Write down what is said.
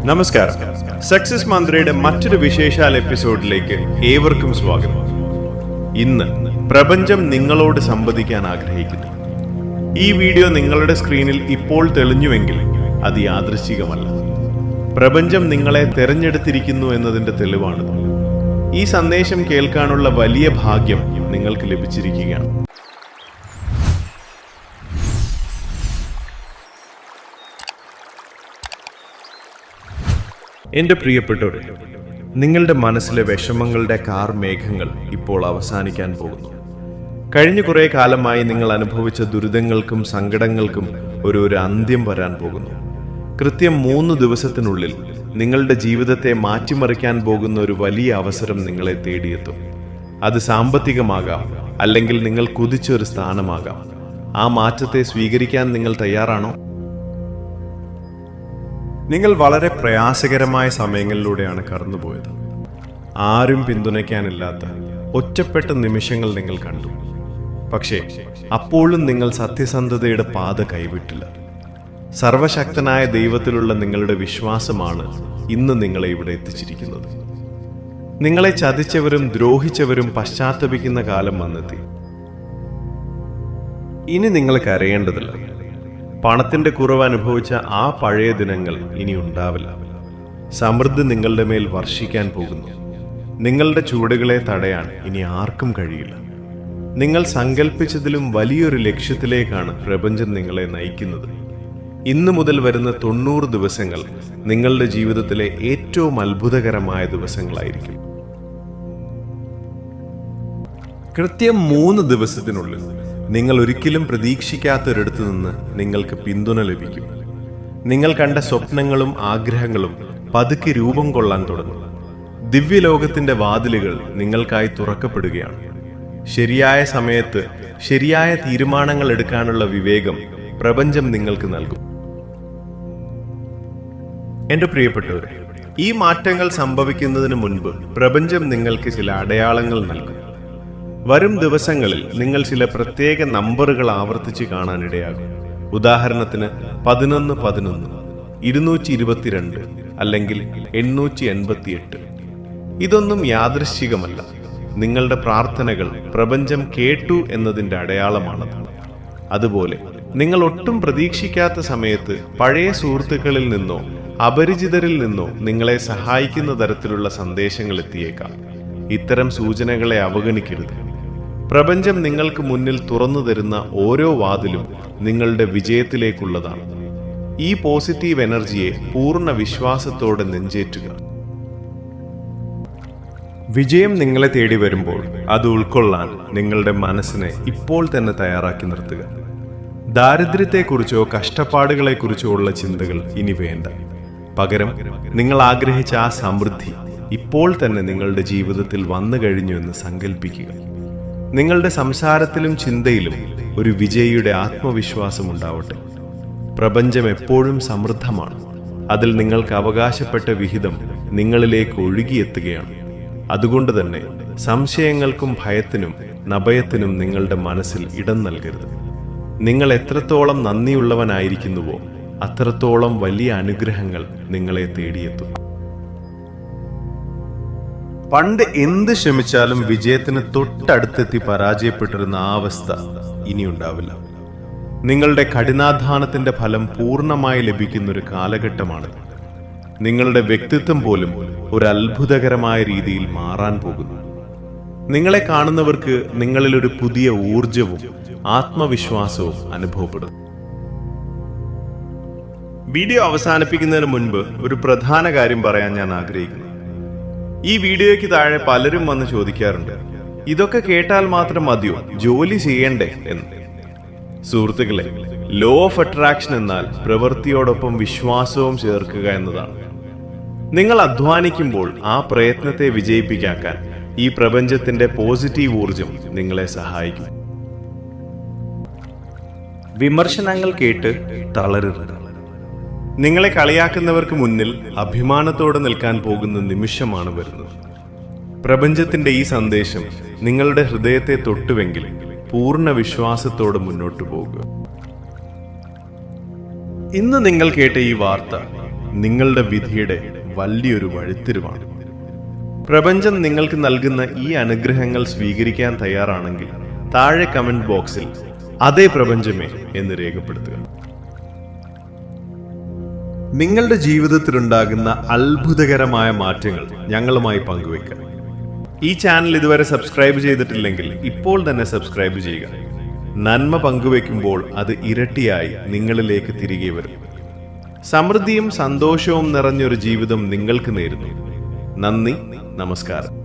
നമസ്കാരം. സക്സസ് മന്ത്രയുടെ മറ്റൊരു വിശേഷാൽ എപ്പിസോഡിലേക്ക് ഏവർക്കും സ്വാഗതം. ഇന്ന് പ്രപഞ്ചം നിങ്ങളോട് സംവദിക്കാൻ ആഗ്രഹിക്കുന്നു. ഈ വീഡിയോ നിങ്ങളുടെ സ്ക്രീനിൽ ഇപ്പോൾ തെളിഞ്ഞുവെങ്കിൽ അത് യാദൃശ്ചികമല്ല. പ്രപഞ്ചം നിങ്ങളെ തെരഞ്ഞെടുത്തിരിക്കുന്നു എന്നതിന്റെ തെളിവാണിത്. ഈ സന്ദേശം കേൾക്കാനുള്ള വലിയ ഭാഗ്യം നിങ്ങൾക്ക് ലഭിച്ചിരിക്കുകയാണ്. എൻ്റെ പ്രിയപ്പെട്ടവരെ, നിങ്ങളുടെ മനസ്സിലെ വിഷമങ്ങളുടെ കാർമേഘങ്ങൾ ഇപ്പോൾ അവസാനിക്കാൻ പോകുന്നു. കഴിഞ്ഞ കുറേ കാലമായി നിങ്ങൾ അനുഭവിച്ച ദുരിതങ്ങൾക്കും സങ്കടങ്ങൾക്കും ഒരു അന്ത്യം വരാൻ പോകുന്നു. കൃത്യം 3 ദിവസത്തിനുള്ളിൽ നിങ്ങളുടെ ജീവിതത്തെ മാറ്റിമറിക്കാൻ പോകുന്ന ഒരു വലിയ അവസരം നിങ്ങളെ തേടിയെത്തും. അത് സാമ്പത്തികമാകാം, അല്ലെങ്കിൽ നിങ്ങൾ കുതിച്ചൊരു സ്ഥാനമാകാം. ആ മാറ്റത്തെ സ്വീകരിക്കാൻ നിങ്ങൾ തയ്യാറാണോ? നിങ്ങൾ വളരെ പ്രയാസകരമായ സമയങ്ങളിലൂടെയാണ് കടന്നുപോയത്. ആരും പിന്തുണയ്ക്കാനില്ലാത്ത ഒറ്റപ്പെട്ട നിമിഷങ്ങൾ നിങ്ങൾ കണ്ടു. പക്ഷേ അപ്പോഴും നിങ്ങൾ സത്യസന്ധതയുടെ പാത കൈവിട്ടില്ല. സർവശക്തനായ ദൈവത്തിലുള്ള നിങ്ങളുടെ വിശ്വാസമാണ് ഇന്ന് നിങ്ങളെ ഇവിടെ എത്തിച്ചിരിക്കുന്നത്. നിങ്ങളെ ചതിച്ചവരും ദ്രോഹിച്ചവരും പശ്ചാത്തപിക്കുന്ന കാലം വന്നെത്തി. ഇനി നിങ്ങൾ കരയേണ്ടതില്ല. പണത്തിന്റെ കുറവ് അനുഭവിച്ച ആ പഴയ ദിനങ്ങൾ ഇനി ഉണ്ടാവില്ല. സമൃദ്ധി നിങ്ങളുടെ മേൽ വർഷിക്കാൻ പോകുന്നു. നിങ്ങളുടെ ചുവടുകളെ തടയാൻ ഇനി ആർക്കും കഴിയില്ല. നിങ്ങൾ സങ്കല്പിച്ചതിലും വലിയൊരു ലക്ഷ്യത്തിലേക്കാണ് പ്രപഞ്ചം നിങ്ങളെ നയിക്കുന്നത്. ഇന്നു മുതൽ വരുന്ന 90 ദിവസങ്ങൾ നിങ്ങളുടെ ജീവിതത്തിലെ ഏറ്റവും അത്ഭുതകരമായ ദിവസങ്ങളായിരിക്കും. കൃത്യം 3 ദിവസത്തിനുള്ളിൽ നിങ്ങൾ ഒരിക്കലും പ്രതീക്ഷിക്കാത്തൊരിടത്തു നിന്ന് നിങ്ങൾക്ക് പിന്തുണ ലഭിക്കും. നിങ്ങൾ കണ്ട സ്വപ്നങ്ങളും ആഗ്രഹങ്ങളും പതുക്കെ രൂപം കൊള്ളാൻ തുടങ്ങും. ദിവ്യലോകത്തിന്റെ വാതിലുകൾ നിങ്ങൾക്കായി തുറക്കപ്പെടുകയാണ്. ശരിയായ സമയത്ത് ശരിയായ തീരുമാനങ്ങൾ എടുക്കാനുള്ള വിവേകം പ്രപഞ്ചം നിങ്ങൾക്ക് നൽകും. എന്റെ പ്രിയപ്പെട്ടവരെ, ഈ മാറ്റങ്ങൾ സംഭവിക്കുന്നതിന് മുൻപ് പ്രപഞ്ചം നിങ്ങൾക്ക് ചില അടയാളങ്ങൾ നൽകും. വരും ദിവസങ്ങളിൽ നിങ്ങൾ ചില പ്രത്യേക നമ്പറുകൾ ആവർത്തിച്ച് കാണാനിടയാകും. ഉദാഹരണത്തിന് 11 11, 222 അല്ലെങ്കിൽ 888. ഇതൊന്നും യാദൃശ്ചികമല്ല. നിങ്ങളുടെ പ്രാർത്ഥനകൾ പ്രപഞ്ചം കേട്ടു എന്നതിൻ്റെ അടയാളമാണത്. അതുപോലെ നിങ്ങൾ ഒട്ടും പ്രതീക്ഷിക്കാത്ത സമയത്ത് പഴയ സുഹൃത്തുക്കളിൽ നിന്നോ അപരിചിതരിൽ നിന്നോ നിങ്ങളെ സഹായിക്കുന്ന തരത്തിലുള്ള സന്ദേശങ്ങൾ എത്തിയേക്കാം. ഇത്തരം സൂചനകളെ അവഗണിക്കരുത്. പ്രപഞ്ചം നിങ്ങൾക്ക് മുന്നിൽ തുറന്നു തരുന്ന ഓരോ വാതിലും നിങ്ങളുടെ വിജയത്തിലേക്കുള്ളതാണ്. ഈ പോസിറ്റീവ് എനർജിയെ പൂർണ്ണ വിശ്വാസത്തോടെ നെഞ്ചേറ്റുക. വിജയം നിങ്ങളെ തേടി വരുമ്പോൾ അത് ഉൾക്കൊള്ളാൻ നിങ്ങളുടെ മനസ്സിനെ ഇപ്പോൾ തന്നെ തയ്യാറാക്കി നിർത്തുക. ദാരിദ്ര്യത്തെക്കുറിച്ചോ കഷ്ടപ്പാടുകളെക്കുറിച്ചോ ഉള്ള ചിന്തകൾ ഇനി വേണ്ട. പകരം നിങ്ങൾ ആഗ്രഹിച്ച ആ സമൃദ്ധി ഇപ്പോൾ തന്നെ നിങ്ങളുടെ ജീവിതത്തിൽ വന്നു കഴിഞ്ഞു എന്ന് സങ്കല്പിക്കുക. നിങ്ങളുടെ സംസാരത്തിലും ചിന്തയിലും ഒരു വിജയിയുടെ ആത്മവിശ്വാസം ഉണ്ടാവട്ടെ. പ്രപഞ്ചം എപ്പോഴും സമൃദ്ധമാണ്. അതിൽ നിങ്ങൾക്ക് അവകാശപ്പെട്ട വിഹിതം നിങ്ങളിലേക്ക് ഒഴുകിയെത്തുകയാണ്. അതുകൊണ്ട് തന്നെ സംശയങ്ങൾക്കും ഭയത്തിനും നഭയത്തിനും നിങ്ങളുടെ മനസ്സിൽ ഇടം നൽകരുത്. നിങ്ങൾ എത്രത്തോളം നന്ദിയുള്ളവനായിരിക്കുന്നുവോ അത്രത്തോളം വലിയ അനുഗ്രഹങ്ങൾ നിങ്ങളെ തേടിയെത്തും. പണ്ട് എന്ത് ശ്രമിച്ചാലും വിജയത്തിന് തൊട്ടടുത്തെത്തി പരാജയപ്പെട്ടിരുന്ന ആ അവസ്ഥ ഇനിയുണ്ടാവില്ല. നിങ്ങളുടെ കഠിനാധ്വാനത്തിന്റെ ഫലം പൂർണ്ണമായി ലഭിക്കുന്ന ഒരു കാലഘട്ടമാണ്. നിങ്ങളുടെ വ്യക്തിത്വം പോലും ഒരു അത്ഭുതകരമായ രീതിയിൽ മാറാൻ പോകുന്നു. നിങ്ങളെ കാണുന്നവർക്ക് നിങ്ങളിൽ ഒരു പുതിയ ഊർജവും ആത്മവിശ്വാസവും അനുഭവപ്പെടും. വീഡിയോ അവസാനിപ്പിക്കുന്നതിന് മുൻപ് ഒരു പ്രധാന കാര്യം പറയാൻ ഞാൻ ആഗ്രഹിക്കുന്നു. ഈ വീഡിയോയ്ക്ക് താഴെ പലരും വന്ന് ചോദിക്കാറുണ്ട്, ഇതൊക്കെ കേട്ടാൽ മാത്രം മതിയോ, ജോലി ചെയ്യണ്ടേ എന്ന്. സുഹൃത്തുക്കളെ, ലോ ഓഫ് അട്രാക്ഷൻ എന്നാൽ പ്രവൃത്തിയോടൊപ്പം വിശ്വാസവും ചേർക്കുക എന്നതാണ്. നിങ്ങൾ അധ്വാനിക്കുമ്പോൾ ആ പ്രയത്നത്തെ വിജയിപ്പിക്കാൻ ഈ പ്രപഞ്ചത്തിന്റെ പോസിറ്റീവ് ഊർജം നിങ്ങളെ സഹായിക്കും. വിമർശനങ്ങൾ കേട്ട് തളരരുത്. നിങ്ങളെ കളിയാക്കുന്നവർക്ക് മുന്നിൽ അഭിമാനത്തോടെ നിൽക്കാൻ പോകുന്ന നിമിഷമാണ് വരുന്നത്. പ്രപഞ്ചത്തിന്റെ ഈ സന്ദേശം നിങ്ങളുടെ ഹൃദയത്തെ തൊട്ടുവെങ്കിൽ പൂർണ്ണ വിശ്വാസത്തോടെ മുന്നോട്ടു പോകുക. ഇന്ന് നിങ്ങൾ കേട്ട ഈ വാർത്ത നിങ്ങളുടെ വിധിയുടെ വലിയൊരു വഴിത്തിരിവാണ്. പ്രപഞ്ചം നിങ്ങൾക്ക് നൽകുന്ന ഈ അനുഗ്രഹങ്ങൾ സ്വീകരിക്കാൻ തയ്യാറാണെങ്കിൽ താഴെ കമന്റ് ബോക്സിൽ അതേ പ്രപഞ്ചമേ എന്ന് രേഖപ്പെടുത്തുക. നിങ്ങളുടെ ജീവിതത്തിലുണ്ടാകുന്ന അത്ഭുതകരമായ മാറ്റങ്ങൾ ഞങ്ങളുമായി പങ്കുവെക്കുക. ഈ ചാനൽ ഇതുവരെ സബ്സ്ക്രൈബ് ചെയ്തിട്ടില്ലെങ്കിൽ ഇപ്പോൾ തന്നെ സബ്സ്ക്രൈബ് ചെയ്യുക. നന്മ പങ്കുവെക്കുമ്പോൾ അത് ഇരട്ടിയായി നിങ്ങളിലേക്ക് തിരികെ വരും. സമൃദ്ധിയും സന്തോഷവും നിറഞ്ഞൊരു ജീവിതം നിങ്ങൾക്ക് നേരുന്നു. നന്ദി, നമസ്കാരം.